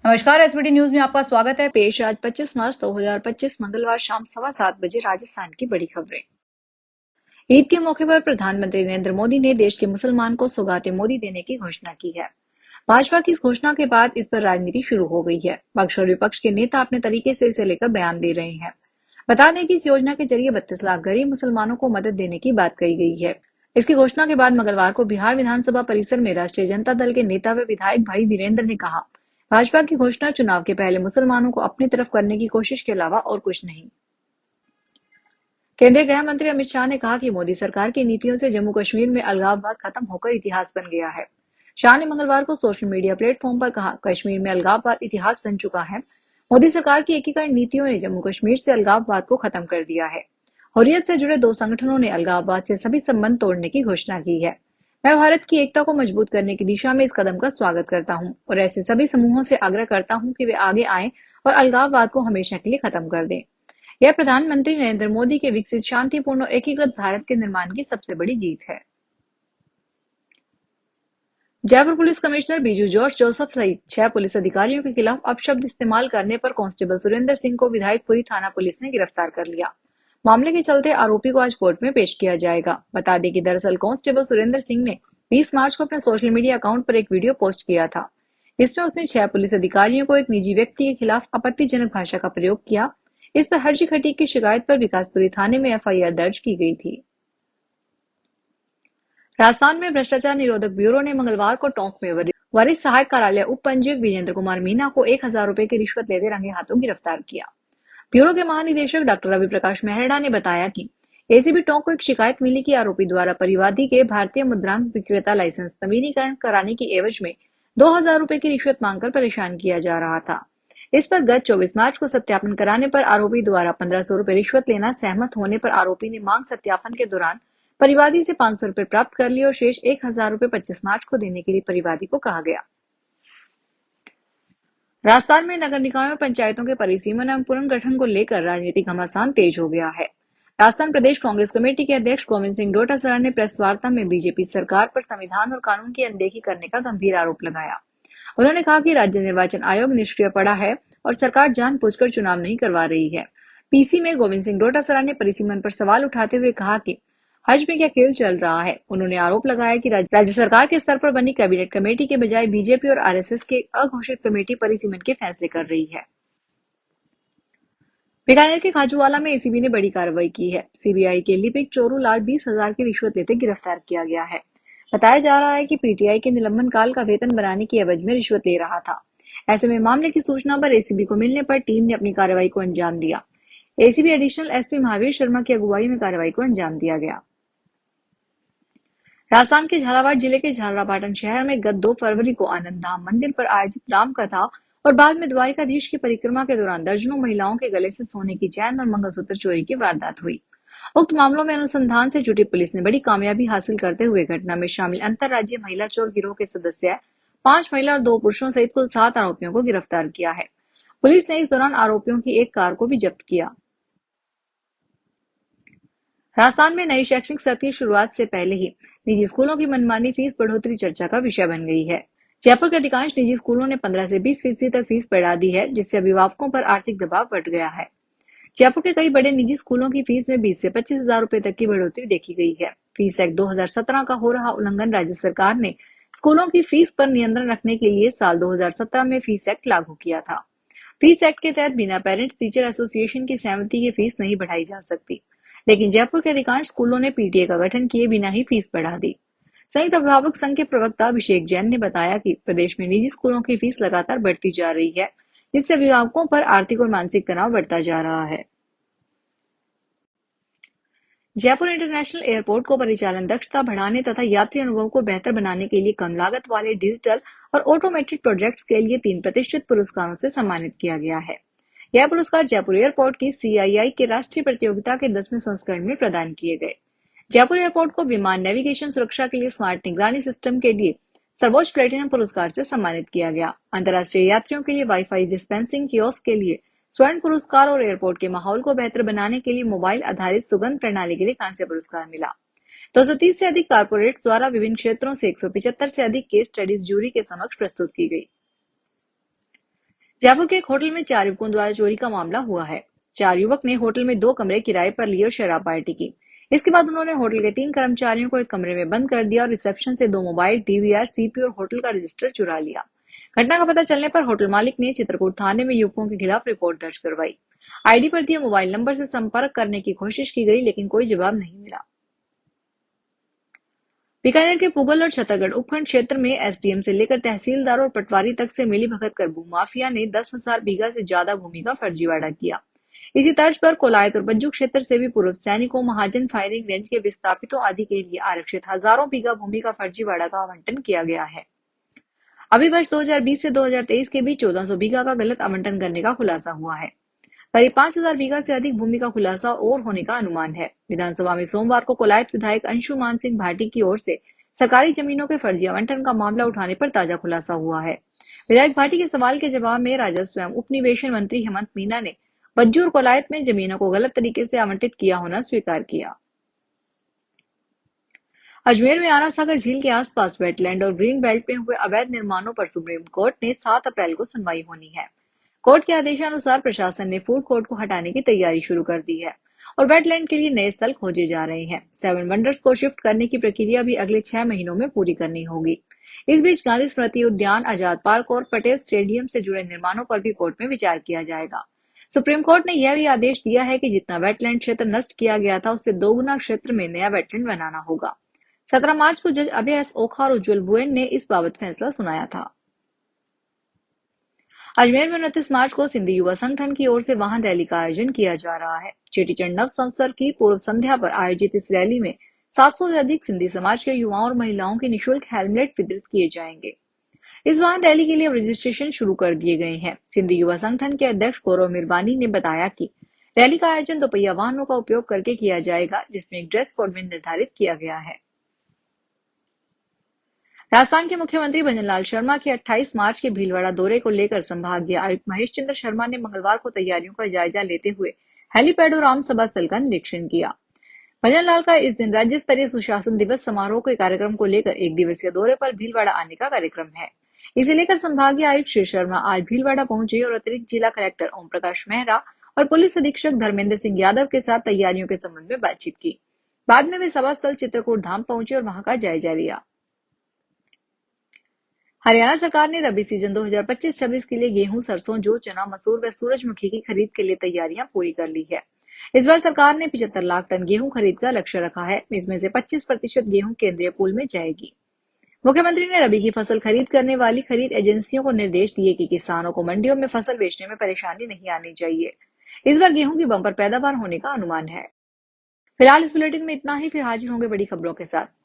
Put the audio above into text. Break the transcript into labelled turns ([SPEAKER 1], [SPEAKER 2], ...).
[SPEAKER 1] नमस्कार, SBT news में आपका स्वागत है। पेश आज 25 मार्च 2025 मंगलवार शाम 7:15 बजे राजस्थान की बड़ी खबरें। ईद के मौके पर प्रधानमंत्री नरेंद्र मोदी ने देश के मुसलमान को सौगाते मोदी देने की घोषणा की है। भाजपा की इस घोषणा के बाद इस पर राजनीति शुरू हो गई है। पक्ष और विपक्ष के नेता अपने तरीके से इसे लेकर बयान दे रहे हैं। बता दें कि इस योजना के जरिए 32 लाख गरीब मुसलमानों को मदद देने की बात कही गई है। इसकी घोषणा के बाद मंगलवार को बिहार विधानसभा परिसर में राष्ट्रीय जनता दल के नेता व विधायक भाई वीरेंद्र ने कहा, भाजपा की घोषणा चुनाव के पहले मुसलमानों को अपनी तरफ करने की कोशिश के अलावा और कुछ नहीं। केंद्रीय गृह मंत्री अमित शाह ने कहा कि मोदी सरकार की नीतियों से जम्मू कश्मीर में अलगाववाद खत्म होकर इतिहास बन गया है। शाह ने मंगलवार को सोशल मीडिया प्लेटफॉर्म पर कहा, कश्मीर में अलगाववाद इतिहास बन चुका है। मोदी सरकार की एकीकरण नीतियों ने जम्मू कश्मीर से अलगाववाद को खत्म कर दिया है। हुर्रियत से जुड़े दो संगठनों ने अलगाववाद से सभी संबंध तोड़ने की घोषणा की है। मैं भारत की एकता को मजबूत करने की दिशा में इस कदम का स्वागत करता हूं और ऐसे सभी समूहों से आग्रह करता हूं कि वे आगे आएं और अलगाववाद को हमेशा के लिए खत्म कर दें। यह प्रधानमंत्री नरेंद्र मोदी के विकसित, शांतिपूर्ण और एकीकृत भारत के निर्माण की सबसे बड़ी जीत है। Jaipur police commissioner Biju George Joseph सहित 6 पुलिस अधिकारियों के खिलाफ अपशब्द इस्तेमाल करने पर कांस्टेबल सुरेंद्र सिंह को विधायकपुरी थाना पुलिस ने गिरफ्तार कर लिया। मामले के चलते आरोपी को आज कोर्ट में पेश किया जाएगा। बता दें कि दरअसल कांस्टेबल सुरेंद्र सिंह ने 20 मार्च को अपने सोशल मीडिया अकाउंट पर एक वीडियो पोस्ट किया था। इसमें उसने 6 पुलिस अधिकारियों को एक निजी व्यक्ति के खिलाफ आपत्तिजनक भाषा का प्रयोग किया। इस पर हर्षी खटीक की शिकायत पर विकासपुरी थाने में एफआईआर दर्ज की गई थी। राजस्थान में भ्रष्टाचार निरोधक ब्यूरो ने मंगलवार को टोंक में वरिष्ठ सहायक कार्यालय उप पंजीयक विजेंद्र कुमार मीना को 1,000 रुपए की रिश्वत लेते रंगे हाथों गिरफ्तार किया। ब्यूरो के महानिदेशक डॉक्टर रवि प्रकाश मेहरड़ा ने बताया कि एसीबी टोंक को एक शिकायत मिली कि आरोपी द्वारा परिवादी के भारतीय मुद्रांक विक्रेता लाइसेंस नवीनीकरण कराने की एवज में 2,000 रुपए की रिश्वत मांगकर परेशान किया जा रहा था। इस पर गत 24 मार्च को सत्यापन कराने पर आरोपी द्वारा 1,500 रुपए रिश्वत लेना सहमत होने पर आरोपी ने मांग सत्यापन के दौरान परिवादी से 500 रुपए प्राप्त कर लिए और शेष 1,000 रुपए 25 मार्च को देने के लिए परिवादी को कहा गया। राजस्थान में नगर निकायों और पंचायतों के परिसीमन एवं पुनर्गठन को लेकर राजनीतिक घमासान तेज हो गया है। राजस्थान प्रदेश कांग्रेस कमेटी के अध्यक्ष गोविंद सिंह डोटासरा ने प्रेस वार्ता में बीजेपी सरकार पर संविधान और कानून की अनदेखी करने का गंभीर आरोप लगाया। उन्होंने कहा कि राज्य निर्वाचन आयोग निष्क्रिय पड़ा है और सरकार जानबूझकर चुनाव नहीं करवा रही है। पीसी में गोविंद सिंह डोटासरा ने परिसीमन पर सवाल उठाते हुए कहा कि हज में क्या खेल चल रहा है। उन्होंने आरोप लगाया कि राज्य सरकार के स्तर पर बनी कैबिनेट कमेटी के बजाय बीजेपी और आरएसएस के अघोषित कमेटी परिसीमन के फैसले कर रही है। बीकानेर के खाजूवाला में एसीबी ने बड़ी कार्रवाई की है। सीबीआई के लिपिक चोरू लाल 20,000 की रिश्वत लेते गिरफ्तार किया गया है। बताया जा रहा है कि पीटीआई के निलंबन काल का वेतन बनाने की एवज में रिश्वत ले रहा था। ऐसे में मामले की सूचना पर एसीबी को मिलने पर टीम ने अपनी कार्रवाई को अंजाम दिया। ACB additional SP Mahavir Sharma की अगुवाई में कार्रवाई को अंजाम दिया गया। राजस्थान के झालावाड़ जिले के झालरापाटन शहर में गत 2 फरवरी को आनंद धाम मंदिर पर आयोजित राम कथा और बाद में द्वारिकाधीश की परिक्रमा के दौरान दर्जनों महिलाओं के गले से सोने की चैन और मंगलसूत्र चोरी की वारदात हुई। उक्त मामलों में अनुसंधान से जुटी पुलिस ने बड़ी कामयाबी हासिल करते हुए घटना में शामिल अंतर्राज्यीय महिला चोर गिरोह के सदस्य 5 महिला और 2 पुरुषों सहित कुल 7 आरोपियों को गिरफ्तार किया है। पुलिस ने इस दौरान आरोपियों की एक कार को भी जब्त किया। राजस्थान में नई शैक्षणिक सत्र की शुरुआत से पहले ही निजी स्कूलों की मनमानी फीस बढ़ोतरी चर्चा का विषय बन गई है। जयपुर के अधिकांश निजी स्कूलों ने 15 से 20% तक फीस बढ़ा दी है, जिससे अभिभावकों पर आर्थिक दबाव बढ़ गया है। जयपुर के कई बड़े निजी स्कूलों की फीस में 20 से 25,000 रुपए तक की बढ़ोतरी देखी गई है। फीस एक्ट 2017 का हो रहा उल्लंघन। राज्य सरकार ने स्कूलों की फीस पर नियंत्रण रखने के लिए साल 2017 में फीस एक्ट लागू किया था। फीस एक्ट के तहत बिना पेरेंट्स टीचर एसोसिएशन की सहमति की फीस नहीं बढ़ाई जा सकती, लेकिन जयपुर के अधिकांश स्कूलों ने पीटीए का गठन किए बिना ही फीस बढ़ा दी। संयुक्त अभिभावक संघ के प्रवक्ता अभिषेक जैन ने बताया कि प्रदेश में निजी स्कूलों की फीस लगातार बढ़ती जा रही है, जिससे अभिभावकों पर आर्थिक और मानसिक तनाव बढ़ता जा रहा है। जयपुर इंटरनेशनल एयरपोर्ट को परिचालन दक्षता बढ़ाने तथा यात्री अनुभव को बेहतर बनाने के लिए कम लागत वाले डिजिटल और ऑटोमेटेड प्रोजेक्ट्स के लिए 3 प्रतिष्ठित पुरस्कारों से सम्मानित किया गया है। यह पुरस्कार जयपुर एयरपोर्ट की सीआईआई के राष्ट्रीय प्रतियोगिता के 10वें संस्करण में प्रदान किए गए। जयपुर एयरपोर्ट को विमान नेविगेशन सुरक्षा के लिए स्मार्ट निगरानी सिस्टम के लिए सर्वोच्च प्लेटिनम पुरस्कार से सम्मानित किया गया। अंतर्राष्ट्रीय यात्रियों के लिए वाईफाई डिस्पेंसिंग कियोस्क के लिए स्वर्ण पुरस्कार और एयरपोर्ट के माहौल को बेहतर बनाने के लिए मोबाइल आधारित सुगंध प्रणाली के लिए कांस्य पुरस्कार मिला। 230 से अधिक कारपोरेट्स द्वारा विभिन्न क्षेत्रों से 175 से अधिक केस स्टडीज जूरी के समक्ष प्रस्तुत की गई। जयपुर के एक होटल में 4 युवकों द्वारा चोरी का मामला हुआ है। 4 युवक ने होटल में 2 कमरे किराए पर लिए और शराब पार्टी की। इसके बाद उन्होंने होटल के 3 कर्मचारियों को एक कमरे में बंद कर दिया और रिसेप्शन से 2 मोबाइल, डीवीआर, सीपी और होटल का रजिस्टर चुरा लिया। घटना का पता चलने पर होटल मालिक ने चित्रकूट थाने में युवकों के खिलाफ रिपोर्ट दर्ज करवाई। आईडी पर दिए मोबाइल नंबर से संपर्क करने की कोशिश की गई, लेकिन कोई जवाब नहीं मिला। बीकानेर के पुगल और छतरगढ़ उपखंड क्षेत्र में एसडीएम से लेकर तहसीलदार और पटवारी तक से मिलीभगत कर भूमाफिया ने 10,000 बीघा से ज्यादा भूमि का फर्जीवाड़ा किया। इसी तर्ज पर कोलायत और बज्जू क्षेत्र से भी पूर्व सैनिकों, महाजन फायरिंग रेंज के विस्थापितों आदि के लिए आरक्षित हजारों बीघा भूमि का फर्जीवाड़ा का आवंटन किया गया है। अभी वर्ष 2020 से 2023 के बीच 1400 बीघा का गलत आवंटन करने का खुलासा हुआ है। करीब 5,000 बीघा से अधिक भूमि का खुलासा और होने का अनुमान है। विधानसभा में सोमवार को कोलायत विधायक अंशुमान सिंह भाटी की ओर से सरकारी जमीनों के फर्जी आवंटन का मामला उठाने पर ताजा खुलासा हुआ है। विधायक भाटी के सवाल के जवाब में राजस्व एवं उपनिवेशन मंत्री हेमंत मीना ने बज्जू और कोलायत में जमीनों को गलत तरीके से आवंटित किया होना स्वीकार किया। अजमेर में आना सागर झील के आसपास वेटलैंड और ग्रीन बेल्ट में हुए अवैध निर्माणों पर सुप्रीम कोर्ट ने 7 अप्रैल को सुनवाई होनी है। कोर्ट के आदेशानुसार प्रशासन ने फूड कोर्ट को हटाने की तैयारी शुरू कर दी है और वेटलैंड के लिए नए स्थल खोजे जा रहे हैं। 7 वंडर्स को शिफ्ट करने की प्रक्रिया भी अगले 6 महीनों में पूरी करनी होगी। इस बीच गांधी स्मृति उद्यान, आजाद पार्क और पटेल स्टेडियम से जुड़े निर्माणों पर भी कोर्ट में विचार किया जाएगा। सुप्रीम कोर्ट ने यह भी आदेश दिया है कि जितना वेटलैंड क्षेत्र नष्ट किया गया था उससे दोगुना क्षेत्र में नया वेटलैंड बनाना होगा। 17 मार्च को जज अभय एस ओखा और उज्जवल बुएन ने इस बाबत फैसला सुनाया था। अजमेर में 29 मार्च को सिंधी युवा संगठन की ओर से वाहन रैली का आयोजन किया जा रहा है। चेटीचंड नव संवत्सर की पूर्व संध्या पर आयोजित इस रैली में 700 से अधिक सिंधी समाज के युवाओं और महिलाओं के निःशुल्क हेलमेट वितरित किए जाएंगे। इस वाहन रैली के लिए अब रजिस्ट्रेशन शुरू कर दिए गए हैं। सिंधी युवा संगठन के अध्यक्ष गौरव मिरवानी ने बताया कि रैली का आयोजन दोपहिया वाहनों का उपयोग करके किया जाएगा, जिसमें एक ड्रेस कोड भी निर्धारित किया गया है। राजस्थान के मुख्यमंत्री भजनलाल शर्मा के 28 मार्च के भीलवाड़ा दौरे को लेकर संभागीय आयुक्त महेश चंद्र शर्मा ने मंगलवार को तैयारियों का जायजा लेते हुए हेलीपैड और आम सभा स्थल का निरीक्षण किया। भजनलाल का इस दिन राज्य स्तरीय सुशासन दिवस समारोह के कार्यक्रम को लेकर 1 दिवसीय दौरे पर भीलवाड़ा आने का कार्यक्रम है। इसे लेकर संभागीय आयुक्त श्री शर्मा आज भीलवाड़ा पहुंचे और अतिरिक्त जिला कलेक्टर ओम प्रकाश मेहरा और पुलिस अधीक्षक धर्मेंद्र सिंह यादव के साथ तैयारियों के संबंध में बातचीत की। बाद में वे सभा स्थल चित्रकूट धाम पहुंचे और वहां का जायजा लिया। हरियाणा सरकार ने रबी सीजन 2025-26 के लिए गेहूं, सरसों, जौ, चना, मसूर व सूरजमुखी की खरीद के लिए तैयारियां पूरी कर ली है। इस बार सरकार ने 75 लाख टन गेहूं खरीद का लक्ष्य रखा है। इसमें से 25% गेहूं केंद्रीय पूल में जाएगी। मुख्यमंत्री ने रबी की फसल खरीद करने वाली खरीद एजेंसियों को निर्देश दिए कि किसानों को मंडियों में फसल बेचने में परेशानी नहीं आनी चाहिए। इस बार गेहूं की बंपर पैदावार होने का अनुमान है। फिलहाल इस बुलेटिन में इतना ही, फिर हाजिर होंगे बड़ी खबरों के साथ।